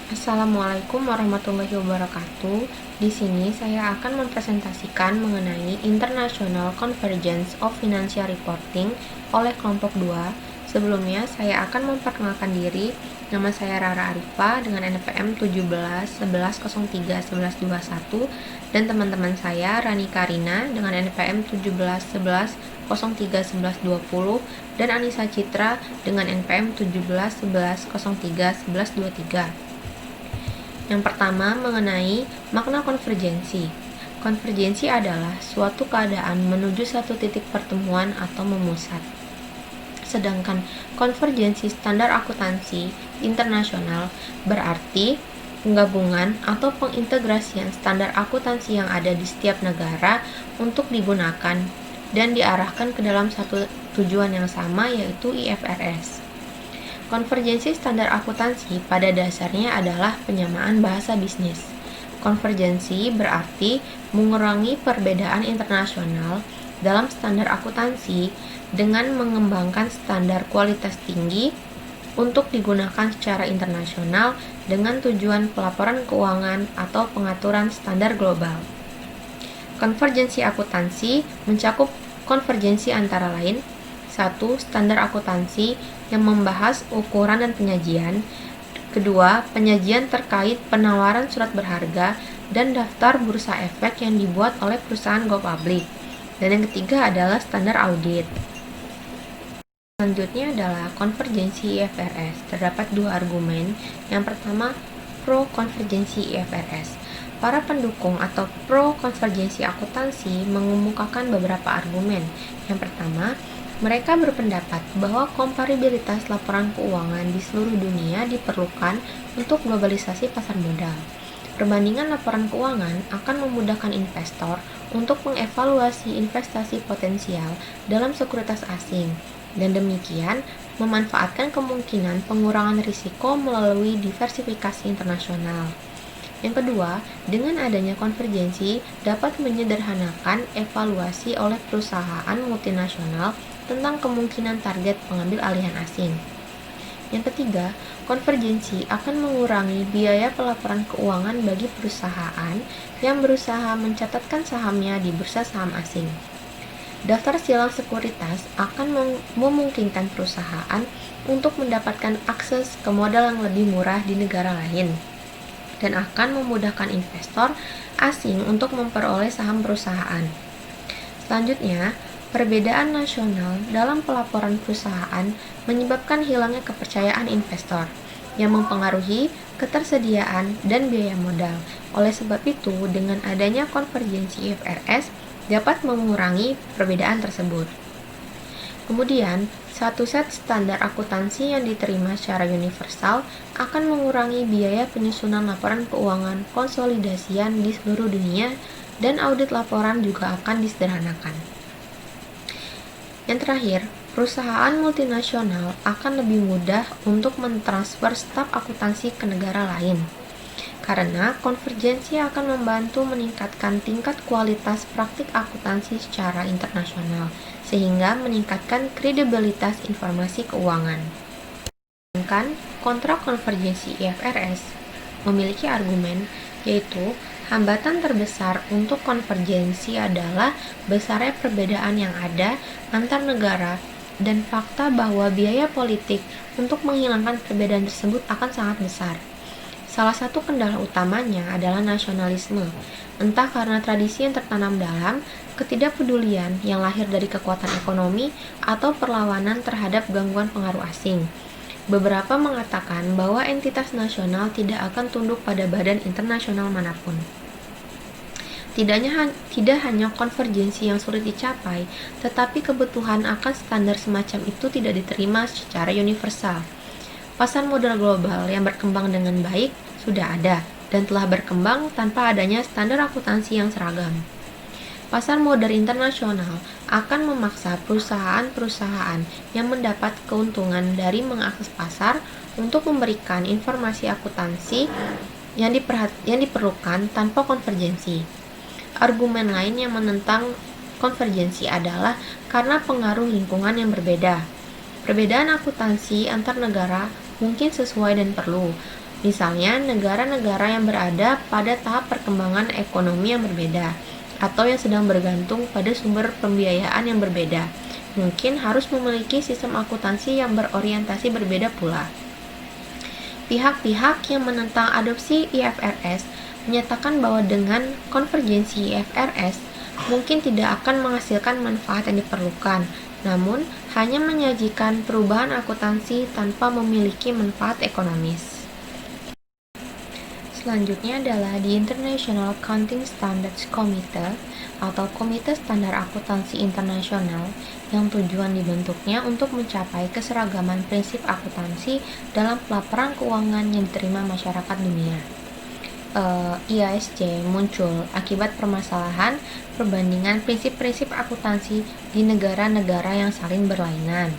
Assalamualaikum warahmatullahi wabarakatuh. Di sini saya akan mempresentasikan mengenai International Convergence of Financial Reporting oleh kelompok 2. Sebelumnya saya akan memperkenalkan diri. Nama saya Rara Arifa dengan NPM 1711031121 dan teman-teman saya Rani Karina dengan NPM 1711031120 dan Anissa Citra dengan NPM 1711031123. Yang pertama, mengenai makna konvergensi. Konvergensi adalah suatu keadaan menuju satu titik pertemuan atau memusat. Sedangkan konvergensi standar akuntansi internasional berarti penggabungan atau pengintegrasian standar akuntansi yang ada di setiap negara untuk digunakan dan diarahkan ke dalam satu tujuan yang sama, yaitu IFRS. Konvergensi standar akuntansi pada dasarnya adalah penyamaan bahasa bisnis. Konvergensi berarti mengurangi perbedaan internasional dalam standar akuntansi dengan mengembangkan standar kualitas tinggi untuk digunakan secara internasional dengan tujuan pelaporan keuangan atau pengaturan standar global. Konvergensi akuntansi mencakup konvergensi antara lain: 1. Standar akuntansi yang membahas ukuran dan penyajian. Kedua, penyajian terkait penawaran surat berharga dan daftar bursa efek yang dibuat oleh perusahaan go public. Dan yang ketiga adalah standar audit. Selanjutnya adalah konvergensi IFRS. Terdapat dua argumen. Yang pertama, pro konvergensi IFRS. Para pendukung atau pro konvergensi akuntansi mengemukakan beberapa argumen. Yang pertama, mereka berpendapat bahwa komparabilitas laporan keuangan di seluruh dunia diperlukan untuk globalisasi pasar modal. Perbandingan laporan keuangan akan memudahkan investor untuk mengevaluasi investasi potensial dalam sekuritas asing, dan demikian memanfaatkan kemungkinan pengurangan risiko melalui diversifikasi internasional. Yang kedua, dengan adanya konvergensi dapat menyederhanakan evaluasi oleh perusahaan multinasional tentang kemungkinan target pengambil alihan asing. Yang ketiga, konvergensi akan mengurangi biaya pelaporan keuangan bagi perusahaan yang berusaha mencatatkan sahamnya di bursa saham asing. Daftar silang sekuritas akan memungkinkan perusahaan untuk mendapatkan akses ke modal yang lebih murah di negara lain, dan akan memudahkan investor asing untuk memperoleh saham perusahaan. Selanjutnya, perbedaan nasional dalam pelaporan perusahaan menyebabkan hilangnya kepercayaan investor, yang mempengaruhi ketersediaan dan biaya modal. Oleh sebab itu, dengan adanya konvergensi IFRS dapat mengurangi perbedaan tersebut. Kemudian, satu set standar akuntansi yang diterima secara universal akan mengurangi biaya penyusunan laporan keuangan konsolidasian di seluruh dunia, dan audit laporan juga akan disederhanakan. Yang terakhir, perusahaan multinasional akan lebih mudah untuk mentransfer staf akuntansi ke negara lain, karena konvergensi akan membantu meningkatkan tingkat kualitas praktik akuntansi secara internasional, sehingga meningkatkan kredibilitas informasi keuangan. Sedangkan kontrak konvergensi IFRS memiliki argumen, yaitu hambatan terbesar untuk konvergensi adalah besarnya perbedaan yang ada antar negara dan fakta bahwa biaya politik untuk menghilangkan perbedaan tersebut akan sangat besar. Salah satu kendala utamanya adalah nasionalisme, entah karena tradisi yang tertanam dalam, ketidakpedulian yang lahir dari kekuatan ekonomi, atau perlawanan terhadap gangguan pengaruh asing. Beberapa mengatakan bahwa entitas nasional tidak akan tunduk pada badan internasional manapun. Tidak hanya konvergensi yang sulit dicapai, tetapi kebutuhan akan standar semacam itu tidak diterima secara universal. Pasar modal global yang berkembang dengan baik sudah ada dan telah berkembang tanpa adanya standar akuntansi yang seragam. Pasar modal internasional akan memaksa perusahaan-perusahaan yang mendapat keuntungan dari mengakses pasar untuk memberikan informasi akuntansi yang diperlukan tanpa konvergensi. Argumen lain yang menentang konvergensi adalah karena pengaruh lingkungan yang berbeda. Perbedaan akuntansi antar negara mungkin sesuai dan perlu, Misalnya, negara-negara yang berada pada tahap perkembangan ekonomi yang berbeda, atau yang sedang bergantung pada sumber pembiayaan yang berbeda, mungkin harus memiliki sistem akuntansi yang berorientasi berbeda pula. Pihak-pihak yang menentang adopsi IFRS menyatakan bahwa dengan konvergensi IFRS mungkin tidak akan menghasilkan manfaat yang diperlukan, namun hanya menyajikan perubahan akuntansi tanpa memiliki manfaat ekonomis. Selanjutnya adalah di International Accounting Standards Committee atau Komite Standar Akuntansi Internasional yang tujuan dibentuknya untuk mencapai keseragaman prinsip akuntansi dalam pelaporan keuangan yang diterima masyarakat dunia. IASC muncul akibat permasalahan perbandingan prinsip-prinsip akuntansi di negara-negara yang saling berlainan.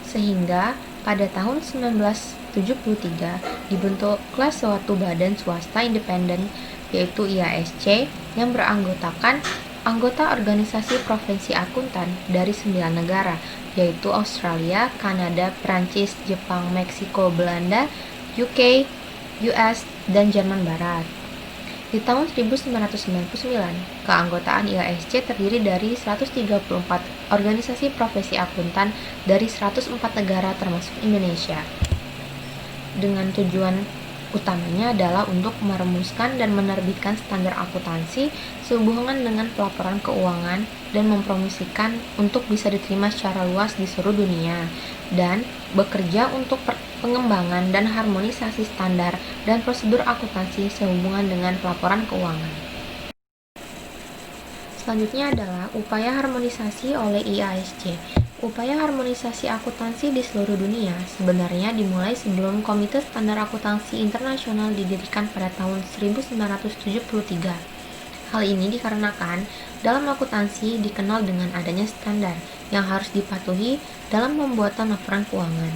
Sehingga pada tahun 1973 dibentuklah suatu badan swasta independen yaitu IASC yang beranggotakan anggota organisasi profesi akuntan dari 9 negara yaitu Australia, Kanada, Prancis, Jepang, Meksiko, Belanda, UK, US, dan Jerman Barat. Di tahun 1999, keanggotaan IASC terdiri dari 134 organisasi profesi akuntan dari 104 negara termasuk Indonesia. Dengan tujuan utamanya adalah untuk merumuskan dan menerbitkan standar akuntansi sehubungan dengan pelaporan keuangan dan mempromosikan untuk bisa diterima secara luas di seluruh dunia dan bekerja untuk pengembangan dan harmonisasi standar dan prosedur akuntansi sehubungan dengan pelaporan keuangan. Selanjutnya adalah upaya harmonisasi oleh IASC. Upaya harmonisasi akuntansi di seluruh dunia sebenarnya dimulai sebelum Komite Standar Akuntansi Internasional didirikan pada tahun 1973. Hal ini dikarenakan dalam akuntansi dikenal dengan adanya standar yang harus dipatuhi dalam pembuatan laporan keuangan.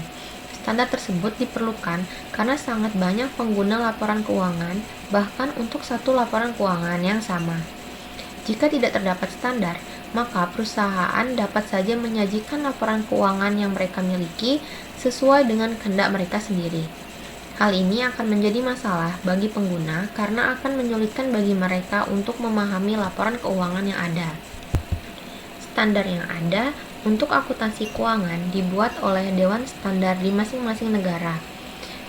Standar tersebut diperlukan karena sangat banyak pengguna laporan keuangan, bahkan untuk satu laporan keuangan yang sama. Jika tidak terdapat standar, maka perusahaan dapat saja menyajikan laporan keuangan yang mereka miliki sesuai dengan kehendak mereka sendiri. Hal ini akan menjadi masalah bagi pengguna karena akan menyulitkan bagi mereka untuk memahami laporan keuangan yang ada. Standar yang ada untuk akuntansi keuangan dibuat oleh Dewan Standar di masing-masing negara.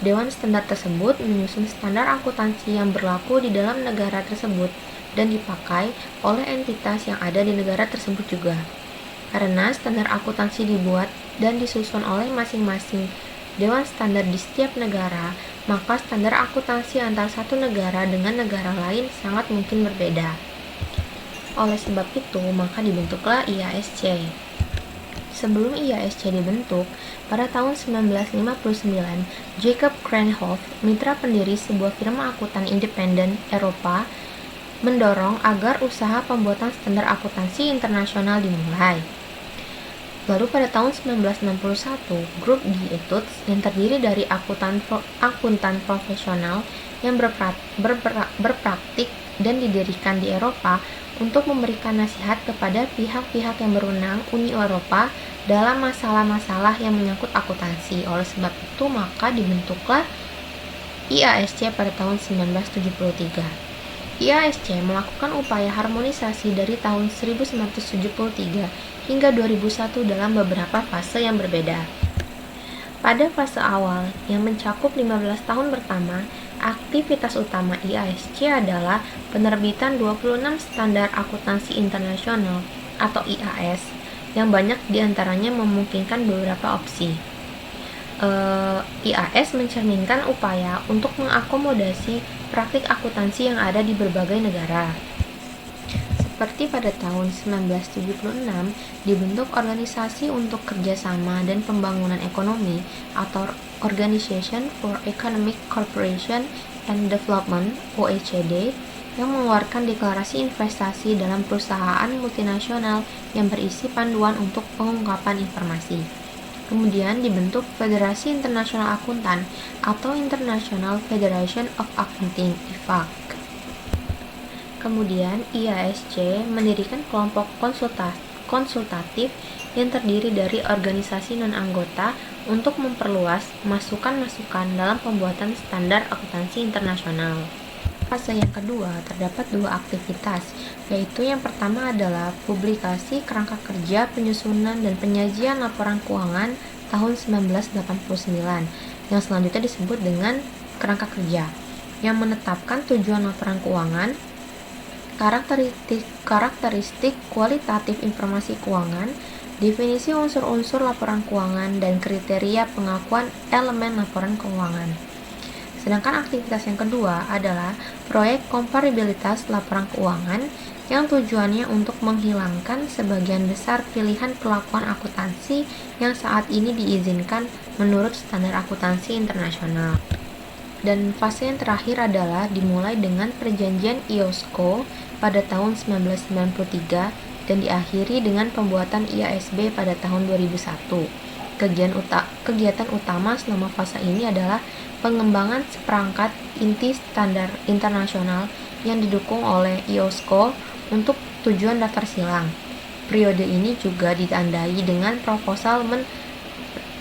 Dewan Standar tersebut menyusun standar akuntansi yang berlaku di dalam negara tersebut dan dipakai oleh entitas yang ada di negara tersebut juga. Karena standar akuntansi dibuat dan disusun oleh masing-masing dewan standar di setiap negara, maka standar akuntansi antar satu negara dengan negara lain sangat mungkin berbeda. Oleh sebab itu, maka dibentuklah IASC. Sebelum IASC dibentuk, pada tahun 1959, Jacob Krenhoff, mitra pendiri sebuah firma akuntan independen Eropa, mendorong agar usaha pembuatan standar akuntansi internasional dimulai. Lalu pada tahun 1961, grup Die Etudes yang terdiri dari akuntan profesional yang berpraktik dan didirikan di Eropa untuk memberikan nasihat kepada pihak-pihak yang berwenang Uni Eropa dalam masalah-masalah yang menyangkut akuntansi. Oleh sebab itu, maka dibentuklah IASC pada tahun 1973. IASC melakukan upaya harmonisasi dari tahun 1973 hingga 2001 dalam beberapa fase yang berbeda. Pada fase awal yang mencakup 15 tahun pertama, aktivitas utama IASC adalah penerbitan 26 standar akuntansi internasional atau IAS yang banyak diantaranya memungkinkan beberapa opsi. IAS mencerminkan upaya untuk mengakomodasi praktik akuntansi yang ada di berbagai negara. Seperti pada tahun 1976, dibentuk Organisasi untuk Kerjasama dan Pembangunan Ekonomi atau Organization for Economic Cooperation and Development (OECD) yang mengeluarkan deklarasi investasi dalam perusahaan multinasional yang berisi panduan untuk pengungkapan informasi. Kemudian dibentuk Federasi Internasional Akuntan atau International Federation of Accounting (IFAC). Kemudian IASC mendirikan kelompok konsultatif yang terdiri dari organisasi non-anggota untuk memperluas masukan-masukan dalam pembuatan standar akuntansi internasional. Fase yang kedua, terdapat dua aktivitas, yaitu yang pertama adalah publikasi kerangka kerja penyusunan dan penyajian laporan keuangan tahun 1989, yang selanjutnya disebut dengan kerangka kerja, yang menetapkan tujuan laporan keuangan, karakteristik kualitatif informasi keuangan, definisi unsur-unsur laporan keuangan, dan kriteria pengakuan elemen laporan keuangan. Sedangkan aktivitas yang kedua adalah proyek komparabilitas laporan keuangan yang tujuannya untuk menghilangkan sebagian besar pilihan perlakuan akuntansi yang saat ini diizinkan menurut standar akuntansi internasional. Dan fase yang terakhir adalah dimulai dengan perjanjian IOSCO pada tahun 1993 dan diakhiri dengan pembuatan IASB pada tahun 2001. Kegiatan utama selama fase ini adalah pengembangan seperangkat inti standar internasional yang didukung oleh IOSCO untuk tujuan daftar silang. Periode ini juga ditandai dengan proposal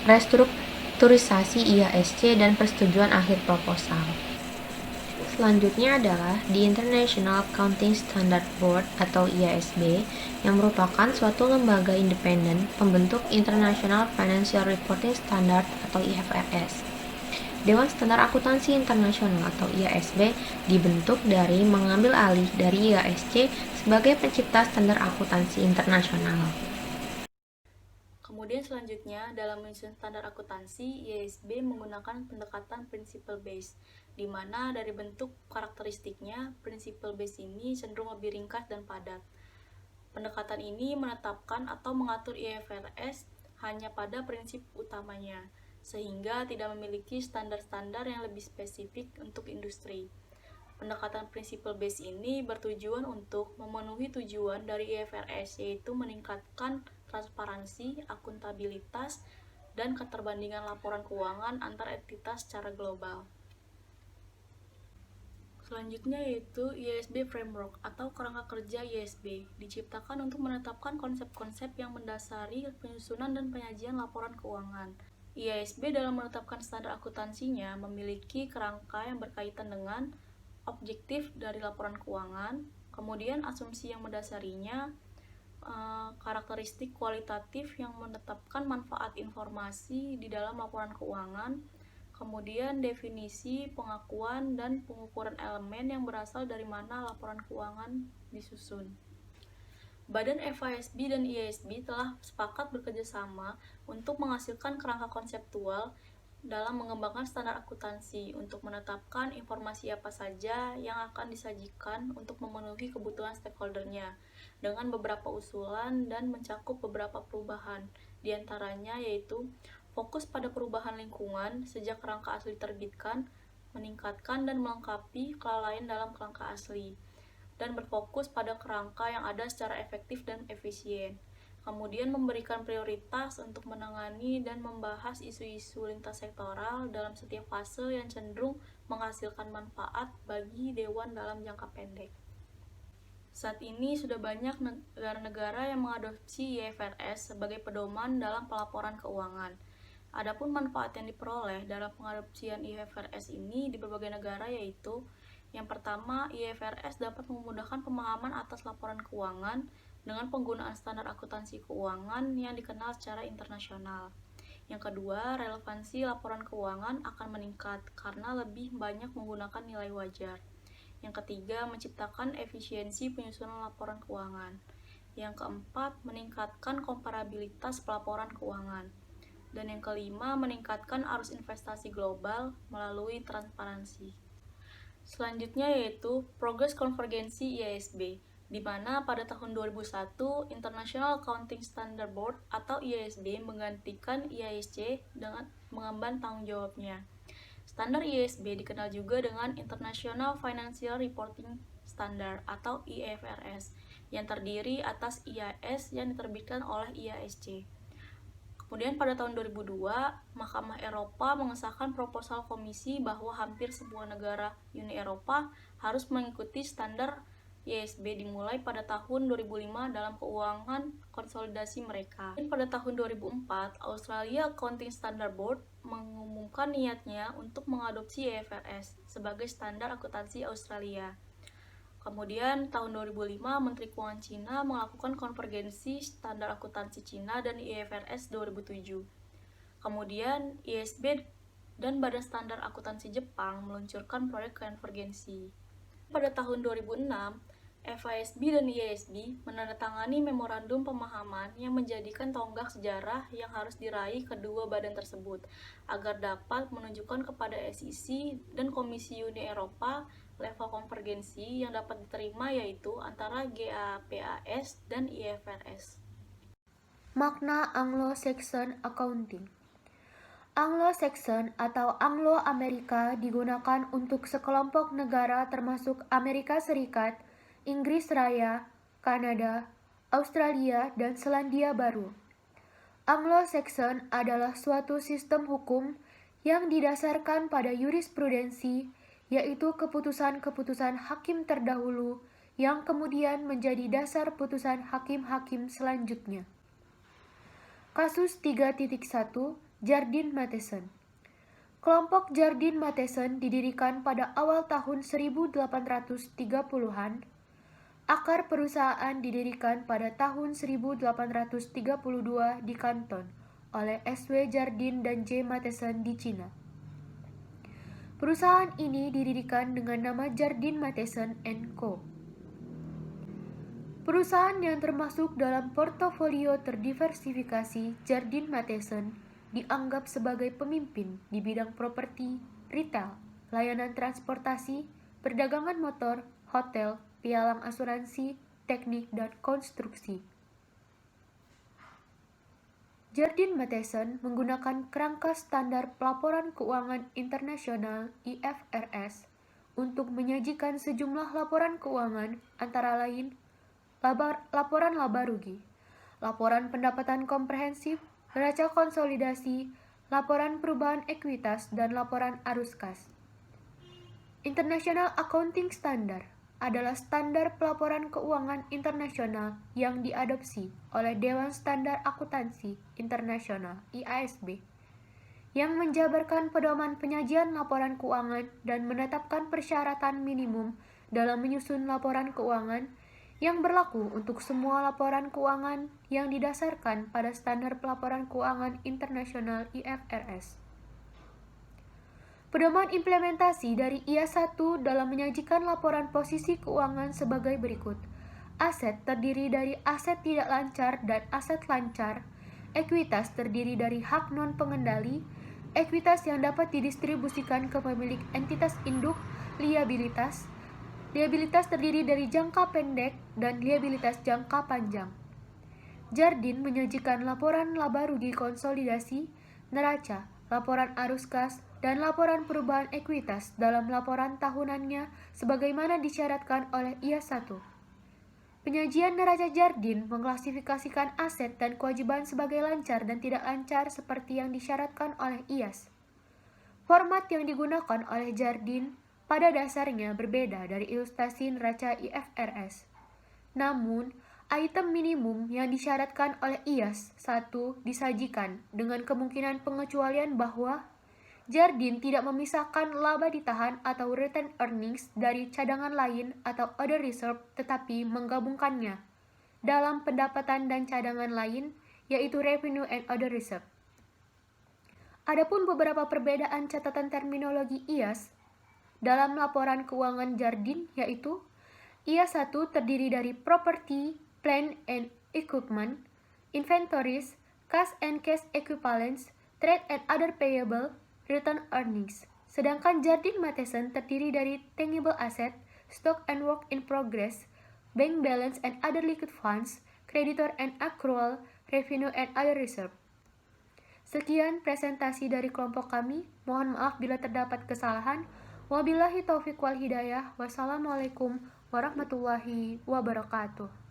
restrukturisasi IASC dan persetujuan akhir proposal. Selanjutnya adalah The International Accounting Standard Board atau IASB, yang merupakan suatu lembaga independen pembentuk International Financial Reporting Standard atau IFRS. Dewan Standar Akuntansi Internasional atau IASB dibentuk dari mengambil alih dari IASC sebagai pencipta standar akuntansi internasional. Kemudian selanjutnya, dalam menyusun standar akuntansi, IASB menggunakan pendekatan principle base, di mana dari bentuk karakteristiknya, principle base ini cenderung lebih ringkas dan padat. Pendekatan ini menetapkan atau mengatur IFRS hanya pada prinsip utamanya, sehingga tidak memiliki standar-standar yang lebih spesifik untuk industri. Pendekatan principle base ini bertujuan untuk memenuhi tujuan dari IFRS, yaitu meningkatkan transparansi, akuntabilitas, dan keterbandingan laporan keuangan antar entitas secara global. Selanjutnya yaitu IASB Framework atau kerangka kerja IASB, diciptakan untuk menetapkan konsep-konsep yang mendasari penyusunan dan penyajian laporan keuangan. IASB dalam menetapkan standar akuntansinya memiliki kerangka yang berkaitan dengan objektif dari laporan keuangan, kemudian asumsi yang mendasarinya, karakteristik kualitatif yang menetapkan manfaat informasi di dalam laporan keuangan, kemudian definisi, pengakuan, dan pengukuran elemen yang berasal dari mana laporan keuangan disusun. Badan FASB dan IASB telah sepakat bekerjasama untuk menghasilkan kerangka konseptual dalam mengembangkan standar akuntansi untuk menetapkan informasi apa saja yang akan disajikan untuk memenuhi kebutuhan stakeholdernya dengan beberapa usulan dan mencakup beberapa perubahan, diantaranya yaitu fokus pada perubahan lingkungan sejak kerangka asli diterbitkan, meningkatkan dan melengkapi kelalaian dalam kerangka asli, dan berfokus pada kerangka yang ada secara efektif dan efisien. Kemudian memberikan prioritas untuk menangani dan membahas isu-isu lintas sektoral dalam setiap fase yang cenderung menghasilkan manfaat bagi Dewan dalam jangka pendek. Saat ini sudah banyak negara-negara yang mengadopsi IFRS sebagai pedoman dalam pelaporan keuangan. Adapun manfaat yang diperoleh dalam pengadopsian IFRS ini di berbagai negara yaitu: yang pertama, IFRS dapat memudahkan pemahaman atas laporan keuangan dengan penggunaan standar akuntansi keuangan yang dikenal secara internasional. Yang kedua, relevansi laporan keuangan akan meningkat karena lebih banyak menggunakan nilai wajar. Yang ketiga, menciptakan efisiensi penyusunan laporan keuangan. Yang keempat, meningkatkan komparabilitas pelaporan keuangan. Dan yang kelima, meningkatkan arus investasi global melalui transparansi. Selanjutnya yaitu Progress Konvergensi IASB, di mana pada tahun 2001 International Accounting Standard Board atau IASB menggantikan IASC dengan mengemban tanggung jawabnya. Standar IASB dikenal juga dengan International Financial Reporting Standard atau IFRS, yang terdiri atas IAS yang diterbitkan oleh IASC. Kemudian pada tahun 2002, Mahkamah Eropa mengesahkan proposal komisi bahwa hampir semua negara Uni Eropa harus mengikuti standar IASB dimulai pada tahun 2005 dalam keuangan konsolidasi mereka. Dan pada tahun 2004, Australia Accounting Standard Board mengumumkan niatnya untuk mengadopsi IFRS sebagai standar akuntansi Australia. Kemudian tahun 2005, Menteri Keuangan Cina melakukan konvergensi standar akuntansi Cina dan IFRS 2007. Kemudian IASB dan Badan Standar Akuntansi Jepang meluncurkan proyek konvergensi. Pada tahun 2006, FASB dan IASB menandatangani memorandum pemahaman yang menjadikan tonggak sejarah yang harus diraih kedua badan tersebut agar dapat menunjukkan kepada SEC dan Komisi Uni Eropa level konvergensi yang dapat diterima, yaitu antara GAAP dan IFRS. Makna Anglo-Saxon Accounting. Anglo-Saxon atau Anglo-Amerika digunakan untuk sekelompok negara termasuk Amerika Serikat, Inggris Raya, Kanada, Australia, dan Selandia Baru. Anglo-Saxon adalah suatu sistem hukum yang didasarkan pada jurisprudensi, yaitu keputusan-keputusan hakim terdahulu yang kemudian menjadi dasar putusan hakim-hakim selanjutnya. Kasus 3.1 Jardine Matheson. Kelompok Jardine Matheson didirikan pada awal tahun 1830-an. Akar perusahaan didirikan pada tahun 1832 di Canton oleh S.W. Jardine dan J. Matheson di Cina. Perusahaan ini didirikan dengan nama Jardine Matheson & Co. Perusahaan yang termasuk dalam portofolio terdiversifikasi Jardine Matheson dianggap sebagai pemimpin di bidang properti, retail, layanan transportasi, perdagangan motor, hotel, pialang asuransi, teknik, dan konstruksi. Jardine Matheson menggunakan kerangka standar pelaporan keuangan internasional IFRS untuk menyajikan sejumlah laporan keuangan antara lain laporan laba rugi, laporan pendapatan komprehensif, neraca konsolidasi, laporan perubahan ekuitas, dan laporan arus kas. International Accounting Standard adalah standar pelaporan keuangan internasional yang diadopsi oleh Dewan Standar Akuntansi Internasional (IASB), yang menjabarkan pedoman penyajian laporan keuangan dan menetapkan persyaratan minimum dalam menyusun laporan keuangan yang berlaku untuk semua laporan keuangan yang didasarkan pada standar pelaporan keuangan internasional IFRS. Pedoman implementasi dari IAS 1 dalam menyajikan laporan posisi keuangan sebagai berikut. Aset terdiri dari aset tidak lancar dan aset lancar. Ekuitas terdiri dari hak non-pengendali. Ekuitas yang dapat didistribusikan ke pemilik entitas induk. Liabilitas. Liabilitas terdiri dari jangka pendek dan liabilitas jangka panjang. Jardine menyajikan laporan laba rugi konsolidasi, neraca, laporan arus kas, dan laporan perubahan ekuitas dalam laporan tahunannya sebagaimana disyaratkan oleh IAS 1. Penyajian neraca Jardine mengklasifikasikan aset dan kewajiban sebagai lancar dan tidak lancar seperti yang disyaratkan oleh IAS. Format yang digunakan oleh Jardine pada dasarnya berbeda dari ilustrasi neraca IFRS. Namun, item minimum yang disyaratkan oleh IAS 1 disajikan dengan kemungkinan pengecualian bahwa Jardine tidak memisahkan laba ditahan atau retained earnings dari cadangan lain atau other reserve, tetapi menggabungkannya dalam pendapatan dan cadangan lain, yaitu revenue and other reserve. Adapun beberapa perbedaan catatan terminologi IAS dalam laporan keuangan Jardine, yaitu IAS 1 terdiri dari property, plant and equipment, inventories, cash and cash equivalents, trade and other payable, return earnings. Sedangkan Jardine Matheson terdiri dari tangible asset, stock and work in progress, bank balance and other liquid funds, creditor and accrual, revenue and other reserve. Sekian presentasi dari kelompok kami. Mohon maaf bila terdapat kesalahan. Wabillahi taufiq wal hidayah. Wassalamualaikum warahmatullahi wabarakatuh.